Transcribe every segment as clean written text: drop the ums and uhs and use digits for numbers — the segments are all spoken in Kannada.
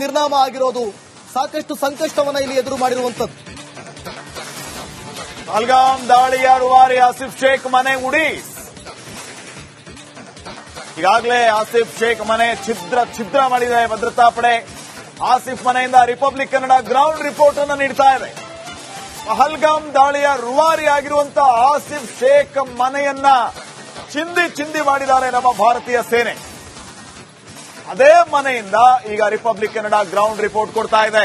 ನಿರ್ನಾಮ ಆಗಿರೋದು ಸಾಕಷ್ಟು ಸಂಕಷ್ಟವನ್ನ ಇಲ್ಲಿ ಎದುರು ಮಾಡಿರುವಂತದ್ದು. ಪಹಲ್ಗಾಮ್ ದಾಳಿಯ ರೂವಾರಿ ಆಸಿಫ್ ಶೇಖ್ ಮನೆ ಉಡಿ. ಈಗಾಗಲೇ ಆಸಿಫ್ ಶೇಖ್ ಮನೆ ಛಿದ್ರ ಮಾಡಿದೆ ಭದ್ರತಾ ಪಡೆ. ಆಸಿಫ್ ಮನೆಯಿಂದ ರಿಪಬ್ಲಿಕ್ ಕನ್ನಡ ಗ್ರೌಂಡ್ ರಿಪೋರ್ಟ್ ಅನ್ನು ನೀಡ್ತಾ ಇದೆ. ಪಹಲ್ಗಾಮ್ ದಾಳಿಯ ರೂವಾರಿ ಆಗಿರುವಂತಹ ಆಸಿಫ್ ಶೇಖ್ ಮನೆಯನ್ನ ಚಿಂದಿ ಮಾಡಿದ್ದಾರೆ ನಮ್ಮ ಭಾರತೀಯ ಸೇನೆ. ಅದೇ ಮನೆಯಿಂದ ಈಗ ರಿಪಬ್ಲಿಕ್ ಕನ್ನಡ ಗ್ರೌಂಡ್ ರಿಪೋರ್ಟ್ ಕೊಡ್ತಾ ಇದೆ.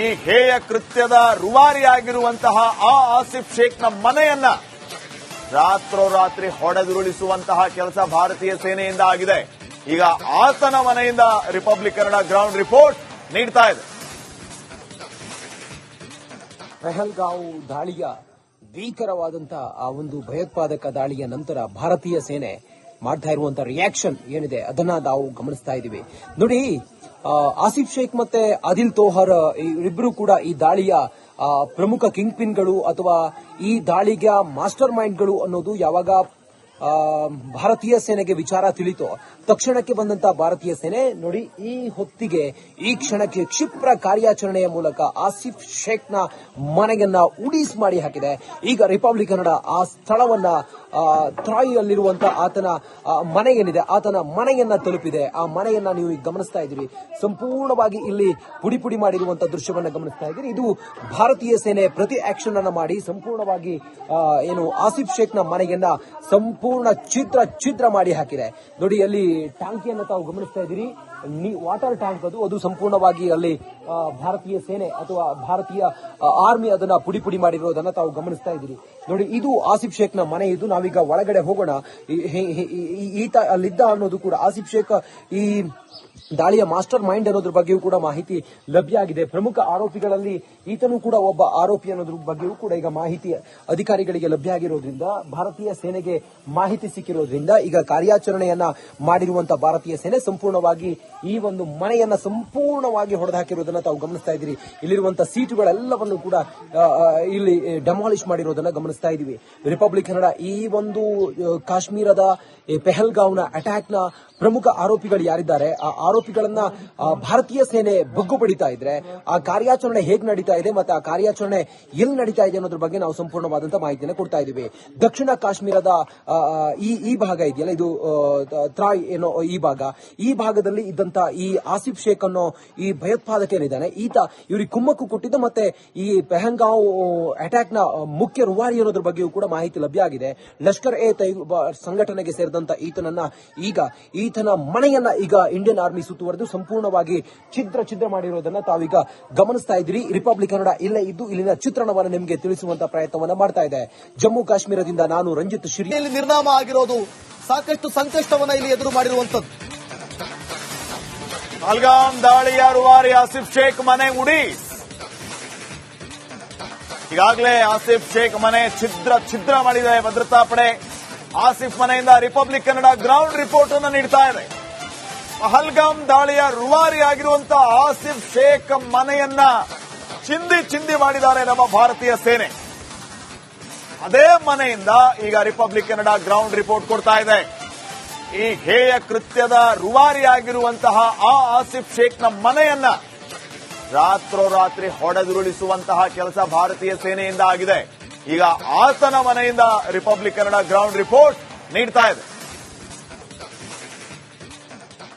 ಈ ಹೇಯ ಕೃತ್ಯದ ರೂವಾರಿಯಾಗಿರುವಂತಹ ಆ ಆಸಿಫ್ ಶೇಖ್ನ ಮನೆಯನ್ನ ರಾತ್ರೋರಾತ್ರಿ ಹೊಡೆದುರುಳಿಸುವಂತಹ ಕೆಲಸ ಭಾರತೀಯ ಸೇನೆಯಿಂದ ಆಗಿದೆ. ಈಗ ಆತನ ಮನೆಯಿಂದ ರಿಪಬ್ಲಿಕ್ ಕನ್ನಡ ಗ್ರೌಂಡ್ ರಿಪೋರ್ಟ್ ನೀಡ್ತಾ ಇದೆ. ಪಹಲ್ಗಾಂವ್ ದಾಳಿಯ ಭೀಕರವಾದಂತಹ ಆ ಒಂದು ಭಯೋತ್ಪಾದಕ ದಾಳಿಯ ನಂತರ ಭಾರತೀಯ ಸೇನೆ ಮಾಡ್ತಾ ಇರುವಂತಹ ರಿಯಾಕ್ಷನ್ ಏನಿದೆ ಅದನ್ನ ನಾವು ಗಮನಿಸ್ತಾ ಇದ್ದೀವಿ. ನೋಡಿ, ಆಸಿಫ್ ಶೇಖ್ ಮತ್ತೆ ಆದಿಲ್ ತೋಹರ್ ಇಬ್ಬರು ಕೂಡ ಈ ದಾಳಿಯ ಪ್ರಮುಖ ಕಿಂಗ್ ಪಿನ್ಗಳು ಅಥವಾ ಈ ದಾಳಿಗೆ ಮಾಸ್ಟರ್ ಮೈಂಡ್ಗಳು ಅನ್ನೋದು ಯಾವಾಗ ಭಾರತೀಯ ಸೇನೆಗೆ ವಿಚಾರ ತಿಳಿತು ತಕ್ಷಣಕ್ಕೆ ಬಂದಂತ ಭಾರತೀಯ ಸೇನೆ ನೋಡಿ ಈ ಹೊತ್ತಿಗೆ ಈ ಕ್ಷಣಕ್ಕೆ ಕ್ಷಿಪ್ರ ಕಾರ್ಯಾಚರಣೆಯ ಮೂಲಕ ಆಸಿಫ್ ಶೇಖ್ನ ಮನೆಯನ್ನ ಉಡೀಸ್ ಮಾಡಿ ಹಾಕಿದೆ. ಈಗ ರಿಪಬ್ಲಿಕ್ ಕನ್ನಡ ಆ ಸ್ಥಳವನ್ನ ಟ್ರಾಯ್ ಅಲ್ಲಿರುವಂತಹ ಆತನ ಮನೆ ಏನಿದೆ ಆತನ ಮನೆಯನ್ನ ತಲುಪಿದೆ. ಆ ಮನೆಯನ್ನ ನೀವು ಈಗ ಗಮನಿಸ್ತಾ ಇದ್ದೀರಿ. ಸಂಪೂರ್ಣವಾಗಿ ಇಲ್ಲಿ ಪುಡಿ ಮಾಡಿರುವಂತಹ ದೃಶ್ಯವನ್ನ ಗಮನಿಸ್ತಾ ಇದ್ದೀರಿ. ಇದು ಭಾರತೀಯ ಸೇನೆ ಪ್ರತಿ ಆಕ್ಷನ್ ಅನ್ನ ಮಾಡಿ ಸಂಪೂರ್ಣವಾಗಿ ಏನು ಆಸಿಫ್ ಶೇಖ್ನ ಮನೆಯನ್ನ ಸಂಪೂರ್ಣ ಛಿದ್ರ ಮಾಡಿ ಹಾಕಿದೆ. ನೋಡಿ, ಅಲ್ಲಿ ಟ್ಯಾಂಕಿಯನ್ನು ತಾವು ಗಮನಿಸ್ತಾ ಇದ್ದೀರಿ. ವಾಟರ್ ಟ್ಯಾಂಕ್ ಅದು ಸಂಪೂರ್ಣವಾಗಿ ಅಲ್ಲಿ ಭಾರತೀಯ ಸೇನೆ ಅಥವಾ ಭಾರತೀಯ ಆರ್ಮಿ ಅದನ್ನ ಪುಡಿ ಮಾಡಿರೋದನ್ನ ತಾವು ಗಮನಿಸ್ತಾ ಇದ್ದೀರಿ. ನೋಡಿ, ಇದು ಆಸಿಫ್ ಶೇಖ್ನ ಮನೆ. ಇದು ನಾವೀಗ ಒಳಗಡೆ ಹೋಗೋಣ. ಈತ ಅಲ್ಲಿದ್ದ ಅನ್ನೋದು ಕೂಡ ಆಸಿಫ್ ಶೇಖ್ ಈ ದಾಳಿಯ ಮಾಸ್ಟರ್ ಮೈಂಡ್ ಅನ್ನೋದ್ರ ಬಗ್ಗೆಯೂ ಕೂಡ ಮಾಹಿತಿ ಲಭ್ಯ ಆಗಿದೆ. ಪ್ರಮುಖ ಆರೋಪಿಗಳಲ್ಲಿ ಈತನು ಕೂಡ ಒಬ್ಬ ಆರೋಪಿ ಅನ್ನೋದ್ರ ಬಗ್ಗೆಯೂ ಕೂಡ ಈಗ ಮಾಹಿತಿ ಅಧಿಕಾರಿಗಳಿಗೆ ಲಭ್ಯ ಆಗಿರೋದ್ರಿಂದ ಭಾರತೀಯ ಸೇನೆಗೆ ಮಾಹಿತಿ ಸಿಕ್ಕಿರೋದ್ರಿಂದ ಈಗ ಕಾರ್ಯಾಚರಣೆಯನ್ನ ಮಾಡಿರುವಂತಹ ಭಾರತೀಯ ಸೇನೆ ಸಂಪೂರ್ಣವಾಗಿ ಈ ಒಂದು ಮನೆಯನ್ನ ಸಂಪೂರ್ಣವಾಗಿ ಹೊಡೆದಾಕಿರೋದನ್ನ ತಾವು ಗಮನಿಸ್ತಾ ಇದ್ದೀರಿ. ಇಲ್ಲಿರುವಂತಹ ಸೀಟುಗಳೆಲ್ಲವನ್ನು ಕೂಡ ಇಲ್ಲಿ ಡೆಮಾಲಿಷ್ ಮಾಡಿರೋದನ್ನ ಗಮನಿಸ್ತಾ ಇದೀವಿ. ರಿಪಬ್ಲಿಕ್ ಕನ್ನಡ ಈ ಒಂದು ಕಾಶ್ಮೀರದ ಪೆಹಲ್ಗಾವ್ನ ಅಟ್ಯಾಕ್ನ ಪ್ರಮುಖ ಆರೋಪಿಗಳು ಯಾರಿದ್ದಾರೆ ಆ ಆರೋಪಿಗಳನ್ನ ಭಾರತೀಯ ಸೇನೆ ಬಗ್ಗು ಬಡಿತಾ ಇದ್ರೆ ಆ ಕಾರ್ಯಾಚರಣೆ ಹೇಗೆ ನಡೀತಾ ಇದೆ ಮತ್ತೆ ಆ ಕಾರ್ಯಾಚರಣೆ ಎಲ್ಲಿ ನಡೀತಾ ಇದೆ ಅನ್ನೋದ್ರ ಬಗ್ಗೆ ನಾವು ಸಂಪೂರ್ಣವಾದಂತಹ ಮಾಹಿತಿಯನ್ನು ಕೊಡ್ತಾ ಇದ್ದೀವಿ. ದಕ್ಷಿಣ ಕಾಶ್ಮೀರದ ಈ ಭಾಗ ಇದೆಯಲ್ಲ, ಇದು ತ್ರಾಯ್ ಏನೋ ಈ ಭಾಗದಲ್ಲಿ ಇದ್ದಂತ ಈ ಆಸಿಫ್ ಶೇಖ್ ಅನ್ನೋ ಈ ಭಯೋತ್ಪಾದಕ ಏನಿದ್ದಾನೆ ಈತ ಇವ್ರಿಗೆ ಕುಮ್ಮಕ್ಕು ಕೊಟ್ಟಿದ್ದ ಮತ್ತೆ ಈ ಪೆಹಲ್ಗಾಂವ್ ಅಟ್ಯಾಕ್ ನ ಮುಖ್ಯ ರೂವಾರಿ ಅನ್ನೋದ್ರ ಬಗ್ಗೆಯೂ ಕೂಡ ಮಾಹಿತಿ ಲಭ್ಯ ಆಗಿದೆ. ಲಷ್ಕರ್ ಎ ತೈಬಾ ಸಂಘಟನೆಗೆ ಸೇರಿದಂತ ಈತನನ್ನ ಈತನ ಮನೆಯನ್ನ ಈಗ ಇಂಡಿಯನ್ ಆರ್ಮಿ ಸುತ್ತುವರೆದು ಸಂಪೂರ್ಣವಾಗಿ ಛಿದ್ರ ಮಾಡಿರೋದನ್ನ ತಾವೀಗ ಗಮನಿಸ್ತಾ ಇದ್ದೀರಿ. ರಿಪಬ್ಲಿಕ್ ಕನ್ನಡ ಇಲ್ಲೇ ಇದ್ದು ಇಲ್ಲಿನ ಚಿತ್ರಣವನ್ನು ನಿಮಗೆ ತಿಳಿಸುವಂತಹ ಪ್ರಯತ್ನವನ್ನ ಮಾಡ್ತಾ ಇದೆ. ಜಮ್ಮು ಕಾಶ್ಮೀರದಿಂದ ನಾನು ರಂಜಿತ್ ಶ್ರೀ. ಇಲ್ಲಿ ನಿರ್ನಾಮ ಆಗಿರೋದು ಸಾಕಷ್ಟು ಸಂಕಷ್ಟವನ್ನ ಇಲ್ಲಿ ಎದುರು ಮಾಡಿರುವಂತದ್ದು. ಪಹಲ್ಗಾಮ್ ದಾಳಿಯ ರೂವಾರಿ ಆಸಿಫ್ ಶೇಖ್ ಮನೆ ಉಡಿ. ಈಗಾಗಲೇ ಆಸಿಫ್ ಶೇಖ್ ಮನೆ ಛಿದ್ರ ಮಾಡಿದೆ ಭದ್ರತಾ ಪಡೆ. ಆಸಿಫ್ ಮನೆಯಿಂದ ರಿಪಬ್ಲಿಕ್ ಕನ್ನಡ ಗ್ರೌಂಡ್ ರಿಪೋರ್ಟ್ ಅನ್ನು ನೀಡ್ತಾ ಇದೆ. ಪಹಲ್ಗಾಮ್ ದಾಳಿಯ ರೂವಾರಿ ಆಗಿರುವಂತಹ ಆಸಿಫ್ ಶೇಖ್ ಮನೆಯನ್ನ ಚಿಂದಿ ಮಾಡಿದ್ದಾರೆ ನಮ್ಮ ಭಾರತೀಯ ಸೇನೆ. ಅದೇ ಮನೆಯಿಂದ ಈಗ ರಿಪಬ್ಲಿಕ್ ಕನ್ನಡ ಗ್ರೌಂಡ್ ರಿಪೋರ್ಟ್ ಕೊಡ್ತಾ ಇದೆ. ಈ ಹೇಯ ಕೃತ್ಯದ ರೂವಾರಿಯಾಗಿರುವಂತಹ ಆ ಆಸಿಫ್ ಶೇಖ್ನ ಮನೆಯನ್ನ ರಾತ್ರೋರಾತ್ರಿ ಹೊಡೆದುರುಳಿಸುವಂತಹ ಕೆಲಸ ಭಾರತೀಯ ಸೇನೆಯಿಂದ ಆಗಿದೆ. ಈಗ ಆತನ ಮನೆಯಿಂದ ರಿಪಬ್ಲಿಕ್ ಕನ್ನಡ ಗ್ರೌಂಡ್ ರಿಪೋರ್ಟ್ ನೀಡ್ತಾ ಇದೆ.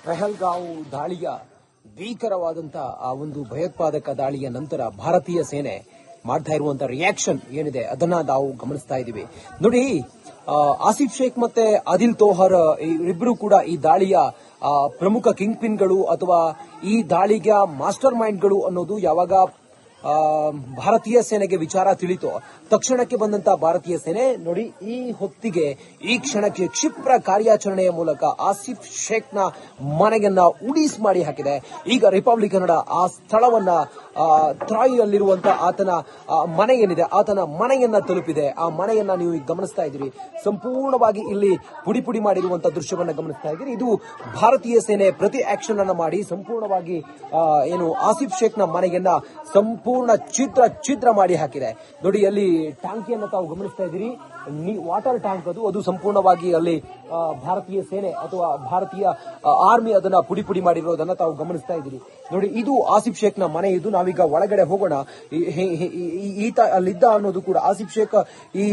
ಪಹಲ್ಗಾಂವ್ ದಾಳಿಯ ಭೀಕರವಾದಂತಹ ಆ ಒಂದು ಭಯೋತ್ಪಾದಕ ದಾಳಿಯ ನಂತರ ಭಾರತೀಯ ಸೇನೆ ಮಾಡ್ತಾ ಇರುವಂತಹ ರಿಯಾಕ್ಷನ್ ಏನಿದೆ ಅದನ್ನ ನಾವು ಗಮನಿಸ್ತಾ ಇದ್ದೀವಿ. ನೋಡಿ, ಆಸಿಫ್ ಶೇಖ್ ಮತ್ತೆ ಆದಿಲ್ ತೋಹರ್ ಇಬ್ಬರು ಕೂಡ ಈ ದಾಳಿಯ ಪ್ರಮುಖ ಕಿಂಗ್ ಪಿನ್ಗಳು ಅಥವಾ ಈ ದಾಳಿಗೆ ಮಾಸ್ಟರ್ ಮೈಂಡ್ಗಳು ಅನ್ನೋದು ಯಾವಾಗ ಭಾರತೀಯ ಸೇನೆಗೆ ವಿಚಾರ ತಿಳಿತು ತಕ್ಷಣಕ್ಕೆ ಬಂದಂತಹ ಭಾರತೀಯ ಸೇನೆ ನೋಡಿ ಈ ಹೊತ್ತಿಗೆ ಈ ಕ್ಷಣಕ್ಕೆ ಕ್ಷಿಪ್ರ ಕಾರ್ಯಾಚರಣೆಯ ಮೂಲಕ ಆಸಿಫ್ ಶೇಖ್ನ ಮನೆಯನ್ನ ಉಡೀಸ್ ಮಾಡಿ ಹಾಕಿದೆ. ಈಗ ರಿಪಬ್ಲಿಕ್ ಕನ್ನಡ ಆ ಸ್ಥಳವನ್ನ ಟ್ರಾಯ್ ಅಲ್ಲಿರುವಂತಹ ಆತನ ಮನೆ ಏನಿದೆ ಆತನ ಮನೆಯನ್ನ ತಲುಪಿದೆ. ಆ ಮನೆಯನ್ನ ನೀವು ಈಗ ಗಮನಿಸ್ತಾ ಇದ್ದೀರಿ. ಸಂಪೂರ್ಣವಾಗಿ ಇಲ್ಲಿ ಪುಡಿ ಮಾಡಿರುವಂತಹ ದೃಶ್ಯವನ್ನ ಗಮನಿಸ್ತಾ ಇದ್ದೀರಿ. ಇದು ಭಾರತೀಯ ಸೇನೆ ಪ್ರತಿ ಆಕ್ಷನ್ ಅನ್ನ ಮಾಡಿ ಸಂಪೂರ್ಣವಾಗಿ ಏನು ಆಸಿಫ್ ಶೇಖ್ನ ಮನೆಯನ್ನ ಸಂಪೂರ್ಣ ಛಿದ್ರ ಮಾಡಿ ಹಾಕಿದೆ. ನೋಡಿ, ಅಲ್ಲಿ ಟ್ಯಾಂಕಿಯನ್ನು ತಾವು ಗಮನಿಸ್ತಾ ಇದ್ದೀರಿ. ವಾಟರ್ ಟ್ಯಾಂಕ್ ಅದು ಸಂಪೂರ್ಣವಾಗಿ ಅಲ್ಲಿ ಭಾರತೀಯ ಸೇನೆ ಅಥವಾ ಭಾರತೀಯ ಆರ್ಮಿ ಅದನ್ನ ಪುಡಿ ಪುಡಿ ಮಾಡಿರೋದನ್ನ ತಾವು ಗಮನಿಸ್ತಾ ಇದ್ದೀರಿ. ನೋಡಿ, ಇದು ಆಸಿಫ್ ಶೇಖ್ ನ ಮನೆ. ಇದು ನಾವೀಗ ಒಳಗಡೆ ಹೋಗೋಣ. ಈತ ಅಲ್ಲಿದ್ದ ಅನ್ನೋದು ಕೂಡ ಆಸಿಫ್ ಶೇಖ್ ಈ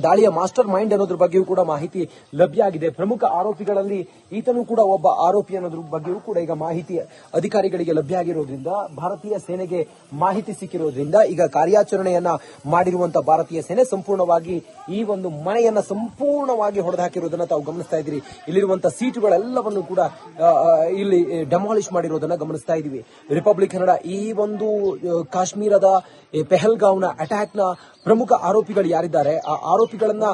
ದಾಳಿಯ ಮಾಸ್ಟರ್ ಮೈಂಡ್ ಅನ್ನೋದ್ರ ಬಗ್ಗೆಯೂ ಕೂಡ ಮಾಹಿತಿ ಲಭ್ಯ ಆಗಿದೆ. ಪ್ರಮುಖ ಆರೋಪಿಗಳಲ್ಲಿ ಈತನು ಕೂಡ ಒಬ್ಬ ಆರೋಪಿ ಅನ್ನೋದ್ರ ಬಗ್ಗೆಯೂ ಕೂಡ ಈಗ ಮಾಹಿತಿ ಅಧಿಕಾರಿಗಳಿಗೆ ಲಭ್ಯ ಆಗಿರೋದ್ರಿಂದ, ಭಾರತೀಯ ಸೇನೆಗೆ ಮಾಹಿತಿ ಸಿಕ್ಕಿರೋದ್ರಿಂದ ಈಗ ಕಾರ್ಯಾಚರಣೆಯನ್ನ ಮಾಡಿರುವಂತಹ ಭಾರತೀಯ ಸೇನೆ ಸಂಪೂರ್ಣವಾಗಿ ಈ ಒಂದು ಮನೆಯನ್ನ ಸಂಪೂರ್ಣವಾಗಿ ಹೊಡೆದಾಕಿರೋದನ್ನ ತಾವು ಗಮನಿಸ್ತಾ ಇದ್ದೀರಿ. ಇಲ್ಲಿರುವಂತಹ ಸೀಟುಗಳೆಲ್ಲವನ್ನು ಕೂಡ ಇಲ್ಲಿ ಡೆಮಾಲಿಷ್ ಮಾಡಿರೋದನ್ನ ಗಮನಿಸ್ತಾ ಇದೀವಿ. ರಿಪಬ್ಲಿಕ್ ಕನ್ನಡ ಈ ಒಂದು ಕಾಶ್ಮೀರದ ಪೆಹಲ್ಗಾವ್ನ ಅಟ್ಯಾಕ್ ನ ಪ್ರಮುಖ ಆರೋಪಿಗಳು ಯಾರಿದ್ದಾರೆ, ಆ ಆರೋಪಿಗಳನ್ನ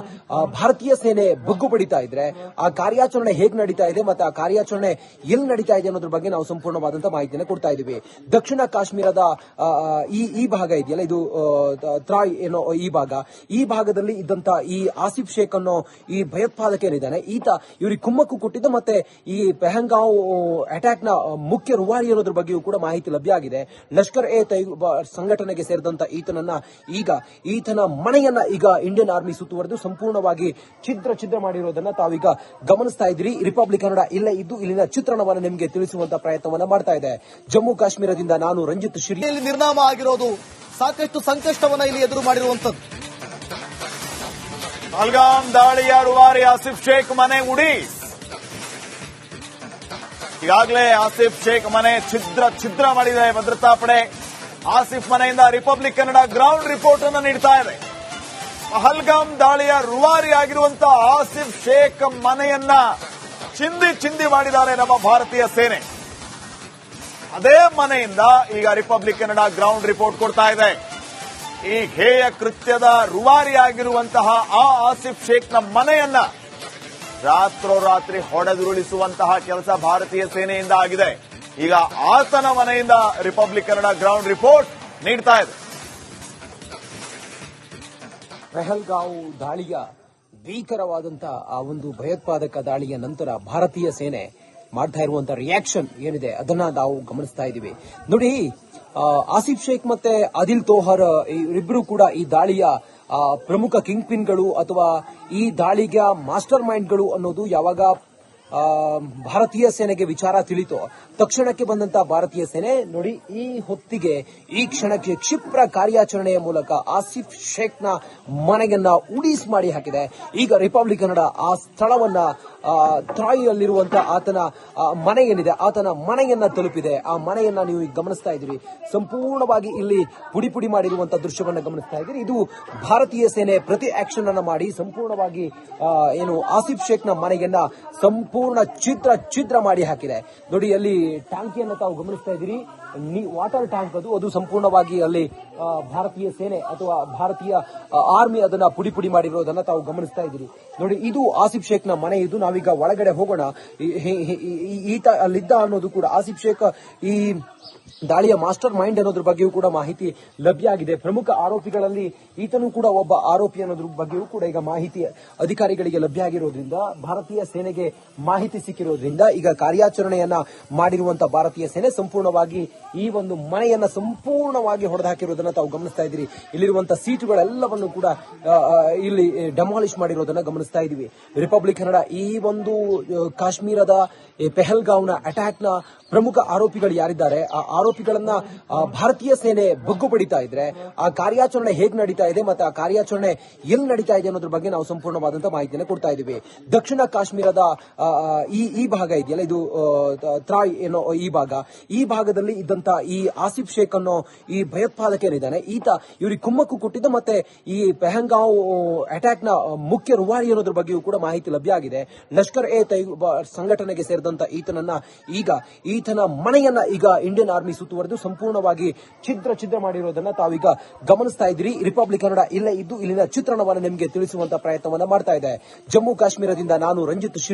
ಭಾರತೀಯ ಸೇನೆ ಬಗ್ಗು ಬಡಿತಾ ಇದ್ರೆ ಆ ಕಾರ್ಯಾಚರಣೆ ಹೇಗೆ ನಡೀತಾ ಇದೆ ಮತ್ತೆ ಆ ಕಾರ್ಯಾಚರಣೆ ಎಲ್ಲಿ ನಡೀತಾ ಇದೆ ಅನ್ನೋದ್ರ ಬಗ್ಗೆ ನಾವು ಸಂಪೂರ್ಣವಾದಂತಹ ಮಾಹಿತಿಯನ್ನು ಕೊಡ್ತಾ ಇದ್ದೀವಿ. ದಕ್ಷಿಣ ಕಾಶ್ಮೀರದ ಈ ಭಾಗ ಇದೆಯಲ್ಲ, ಇದು ತ್ರಾಯ್ ಏನೋ ಈ ಭಾಗದಲ್ಲಿ ಇದ್ದಂತ ಈ ಆಸಿಫ್ ಶೇಖ್ ಅನ್ನೋ ಈ ಭಯೋತ್ಪಾದಕ ಏನಿದ್ದಾನೆ, ಈತ ಇವರಿಗೆ ಕುಮ್ಮಕ್ಕು ಕೊಟ್ಟಿದ್ದು ಮತ್ತೆ ಈ ಪೆಹಲ್ಗಾಂವ್ ಅಟ್ಯಾಕ್ ನ ಮುಖ್ಯ ರೂವಾರಿ ಅನ್ನೋದ್ರ ಬಗ್ಗೆಯೂ ಕೂಡ ಮಾಹಿತಿ ಲಭ್ಯ ಆಗಿದೆ. ಲಷ್ಕರ್ ಎ ತೈಬಾ ಸಂಘಟನೆಗೆ ಸೇರಿದಂತ ಈತನನ್ನ ಈತನ ಮನೆಯನ್ನ ಈಗ ಇಂಡಿಯನ್ ಆರ್ಮಿ ಸುತ್ತುವರೆದು ಸಂಪೂರ್ಣವಾಗಿ ಛಿದ್ರ ಮಾಡಿರೋದನ್ನ ತಾವೀಗ ಗಮನಿಸ್ತಾ ಇದ್ದೀರಿ. ರಿಪಬ್ಲಿಕ್ ಕನ್ನಡ ಇಲ್ಲೇ ಇದ್ದು ಇಲ್ಲಿನ ಚಿತ್ರಣವನ್ನು ನಿಮಗೆ ತಿಳಿಸುವಂತ ಪ್ರಯತ್ನವನ್ನ ಮಾಡ್ತಾ ಇದೆ. ಜಮ್ಮು ಕಾಶ್ಮೀರದಿಂದ ನಾನು ರಂಜಿತ್ ಶ್ರೀ. ಇಲ್ಲಿ ನಿರ್ನಾಮ ಆಗಿರೋದು ಸಾಕಷ್ಟು ಸಂಕಷ್ಟವನ್ನ ಇಲ್ಲಿ ಎದುರು ಮಾಡಿರುವಂತದ್ದು. ಪಹಲ್ಗಾಮ್ ದಾಳಿಯ ರೂವಾರಿ ಆಸಿಫ್ ಶೇಖ್ ಮನೆ ಉಡಿ. ಈಗಾಗಲೇ ಆಸಿಫ್ ಶೇಖ್ ಮನೆ ಛಿದ್ರ ಮಾಡಿದೆ ಭದ್ರತಾ ಪಡೆ. ಆಸಿಫ್ ಮನೆಯಿಂದ ರಿಪಬ್ಲಿಕ್ ಕನ್ನಡ ಗ್ರೌಂಡ್ ರಿಪೋರ್ಟ್ ಅನ್ನು ನೀಡ್ತಾ ಇದೆ. ಪಹಲ್ಗಾಮ್ ದಾಳಿಯ ರೂವಾರಿ ಆಗಿರುವಂತಹ ಆಸಿಫ್ ಶೇಖ್ ಮನೆಯನ್ನ ಚಿಂದಿ ಮಾಡಿದ್ದಾರೆ ನಮ್ಮ ಭಾರತೀಯ ಸೇನೆ. ಅದೇ ಮನೆಯಿಂದ ಈಗ ರಿಪಬ್ಲಿಕ್ ಕನ್ನಡ ಗ್ರೌಂಡ್ ರಿಪೋರ್ಟ್ ಕೊಡ್ತಾ ಇದೆ. ಈ ಹೇಯ ಕೃತ್ಯದ ರೂವಾರಿ ಆಗಿರುವಂತಹ ಆ ಆಸಿಫ್ ಶೇಖ್ನ ಮನೆಯನ್ನ ರಾತ್ರೋರಾತ್ರಿ ಹೊಡೆದುರುಳಿಸುವಂತಹ ಕೆಲಸ ಭಾರತೀಯ ಸೇನೆಯಿಂದ ಆಗಿದೆ. ಈಗ ಆತನ ಮನೆಯಿಂದ ರಿಪಬ್ಲಿಕ್ ಕನ್ನಡ ಗ್ರೌಂಡ್ ರಿಪೋರ್ಟ್ ನೀಡ್ತಾ ಇದೆ. ಪೆಹಲ್ಗಾಂವ್ ದಾಳಿಯ ಭೀಕರವಾದಂತಹ ಆ ಒಂದು ಭಯೋತ್ಪಾದಕ ದಾಳಿಯ ನಂತರ ಭಾರತೀಯ ಸೇನೆ ಮಾಡ್ತಾ ಇರುವಂತಹ ರಿಯಾಕ್ಷನ್ ಏನಿದೆ ಅದನ್ನ ನಾವು ಗಮನಿಸ್ತಾ ಇದ್ದೀವಿ. ನೋಡಿ, ಆಸಿಫ್ ಶೇಖ್ ಮತ್ತೆ ಆದಿಲ್ ತೋಹರ್ ಇವರಿಬ್ಬರು ಕೂಡ ಈ ದಾಳಿಯ ಪ್ರಮುಖ ಕಿಂಗ್ ಪಿನ್ಗಳು ಅಥವಾ ಈ ದಾಳಿಗೆ ಮಾಸ್ಟರ್ ಮೈಂಡ್ಗಳು ಅನ್ನೋದು ಯಾವಾಗ ಭಾರತೀಯ ಸೇನೆಗೆ ವಿಚಾರ ತಿಳಿತು ತಕ್ಷಣಕ್ಕೆ ಬಂದಂತಹ ಭಾರತೀಯ ಸೇನೆ ನೋಡಿ ಈ ಹೊತ್ತಿಗೆ ಈ ಕ್ಷಣಕ್ಕೆ ಕ್ಷಿಪ್ರ ಕಾರ್ಯಾಚರಣೆಯ ಮೂಲಕ ಆಸಿಫ್ ಶೇಖ್ನ ಮನೆಯನ್ನ ಉಡೀಸ್ ಮಾಡಿ ಹಾಕಿದೆ. ಈಗ ರಿಪಬ್ಲಿಕ್ ಕನ್ನಡ ಆ ಸ್ಥಳವನ್ನ ತ್ರಾಯಿಯಲ್ಲಿರುವಂತಹ ಆತನ ಮನೆ ಏನಿದೆ ಆತನ ಮನೆಯನ್ನ ತಲುಪಿದೆ. ಆ ಮನೆಯನ್ನ ನೀವು ಈಗ ಗಮನಿಸ್ತಾ ಇದ್ದೀರಿ. ಸಂಪೂರ್ಣವಾಗಿ ಇಲ್ಲಿ ಪುಡಿ ಮಾಡಿರುವಂತಹ ದೃಶ್ಯವನ್ನ ಗಮನಿಸ್ತಾ ಇದ್ದೀರಿ. ಇದು ಭಾರತೀಯ ಸೇನೆ ಪ್ರತಿ ಆಕ್ಷನ್ ಅನ್ನ ಮಾಡಿ ಸಂಪೂರ್ಣವಾಗಿ ಏನು ಆಸಿಫ್ ಶೇಖ್ನ ಮನೆಯನ್ನ ಸಂಪೂರ್ಣ ಛಿದ್ರ ಮಾಡಿ ಹಾಕಿದೆ. ನೋಡಿ, ಅಲ್ಲಿ ಟ್ಯಾಂಕಿಯನ್ನು ತಾವು ಗಮನಿಸ್ತಾ ಇದ್ದೀರಿ. ವಾಟರ್ ಟ್ಯಾಂಕ್ ಅದು ಸಂಪೂರ್ಣವಾಗಿ ಅಲ್ಲಿ ಭಾರತೀಯ ಸೇನೆ ಅಥವಾ ಭಾರತೀಯ ಆರ್ಮಿ ಅದನ್ನ ಪುಡಿ ಮಾಡಿರೋದನ್ನ ತಾವು ಗಮನಿಸ್ತಾ ಇದ್ದೀರಿ. ನೋಡಿ, ಇದು ಆಸಿಫ್ ಶೇಖ್ನ ಮನೆ. ಇದು ನಾವೀಗ ಒಳಗಡೆ ಹೋಗೋಣ. ಈತ ಅಲ್ಲಿದ್ದ ಅನ್ನೋದು ಕೂಡ ಆಸಿಫ್ ಶೇಖ್ ಈ ದಾಳಿಯ ಮಾಸ್ಟರ್ ಮೈಂಡ್ ಅನ್ನೋದ್ರ ಬಗ್ಗೆಯೂ ಕೂಡ ಮಾಹಿತಿ ಲಭ್ಯ ಆಗಿದೆ. ಪ್ರಮುಖ ಆರೋಪಿಗಳಲ್ಲಿ ಈತನು ಕೂಡ ಒಬ್ಬ ಆರೋಪಿ ಅನ್ನೋದ್ರ ಬಗ್ಗೆಯೂ ಕೂಡ ಈಗ ಮಾಹಿತಿ ಅಧಿಕಾರಿಗಳಿಗೆ ಲಭ್ಯ ಆಗಿರೋದ್ರಿಂದ, ಭಾರತೀಯ ಸೇನೆಗೆ ಮಾಹಿತಿ ಸಿಕ್ಕಿರೋದ್ರಿಂದ ಈಗ ಕಾರ್ಯಾಚರಣೆಯನ್ನ ಮಾಡಿರುವಂತಹ ಭಾರತೀಯ ಸೇನೆ ಸಂಪೂರ್ಣವಾಗಿ ಈ ಒಂದು ಮನೆಯನ್ನ ಸಂಪೂರ್ಣವಾಗಿ ಹೊಡೆದಾಕಿರೋದನ್ನ ತಾವು ಗಮನಿಸ್ತಾ ಇದ್ದೀರಿ. ಇಲ್ಲಿರುವಂತಹ ಸೀಟುಗಳೆಲ್ಲವನ್ನು ಕೂಡ ಇಲ್ಲಿ ಡೆಮಾಲಿಷ್ ಮಾಡಿರೋದನ್ನ ಗಮನಿಸ್ತಾ ಇದೀವಿ. ರಿಪಬ್ಲಿಕ್ ಕನ್ನಡ ಈ ಒಂದು ಕಾಶ್ಮೀರದ ಪೆಹಲ್ಗಾವ್ನ ಅಟ್ಯಾಕ್ ನ ಪ್ರಮುಖ ಆರೋಪಿಗಳು ಯಾರಿದ್ದಾರೆ, ಆ ಆರೋಪಿಗಳನ್ನ ಭಾರತೀಯ ಸೇನೆ ಬಗ್ಗು ಬಡಿತಾ ಇದ್ರೆ ಆ ಕಾರ್ಯಾಚರಣೆ ಹೇಗೆ ನಡೀತಾ ಇದೆ ಮತ್ತೆ ಆ ಕಾರ್ಯಾಚರಣೆ ಎಲ್ಲಿ ನಡೀತಾ ಇದೆ ಅನ್ನೋದ್ರ ಬಗ್ಗೆ ನಾವು ಸಂಪೂರ್ಣವಾದಂತಹ ಮಾಹಿತಿಯನ್ನು ಕೊಡ್ತಾ ಇದ್ದೀವಿ. ದಕ್ಷಿಣ ಕಾಶ್ಮೀರದ ಈ ಭಾಗ ಇದೆಯಲ್ಲ, ಇದು ತ್ರಾಯ್ ಏನೋ ಈ ಭಾಗದಲ್ಲಿ ಇದ್ದಂತ ಈ ಆಸಿಫ್ ಶೇಖ್ ಅನ್ನೋ ಈ ಭಯೋತ್ಪಾದಕ ಏನಿದ್ದಾನೆ, ಈತ ಇವರಿಗೆ ಕುಮ್ಮಕ್ಕು ಕೊಟ್ಟಿದ್ದು ಮತ್ತೆ ಈ ಪೆಹಲ್ಗಾಂವ್ ಅಟ್ಯಾಕ್ ನ ಮುಖ್ಯ ರೂವಾರಿ ಅನ್ನೋದ್ರ ಬಗ್ಗೆಯೂ ಕೂಡ ಮಾಹಿತಿ ಲಭ್ಯ ಆಗಿದೆ. ಲಷ್ಕರ್ ಎ ತೈಬಾ ಸಂಘಟನೆಗೆ ಸೇರಿದಂತ ಈತನ ಮನೆಯನ್ನ ಈಗ ಇಂಡಿಯನ್ ಆರ್ಮಿ ಸುತ್ತುವರೆದು ಸಂಪೂರ್ಣವಾಗಿ ಛಿದ್ರ ಮಾಡಿರೋದನ್ನ ತಾವೀಗ ಗಮನಿಸ್ತಾ ಇದ್ದೀರಿ. ರಿಪಬ್ಲಿಕ್ ಕನ್ನಡ ಇಲ್ಲೇ ಇದ್ದು ಇಲ್ಲಿನ ಚಿತ್ರಣವನ್ನು ನಿಮಗೆ ತಿಳಿಸುವಂತ ಪ್ರಯತ್ನವನ್ನ ಮಾಡ್ತಾ ಇದೆ. ಜಮ್ಮು ಕಾಶ್ಮೀರದಿಂದ ನಾನು ರಂಜಿತ್ ಶ್ರೀ.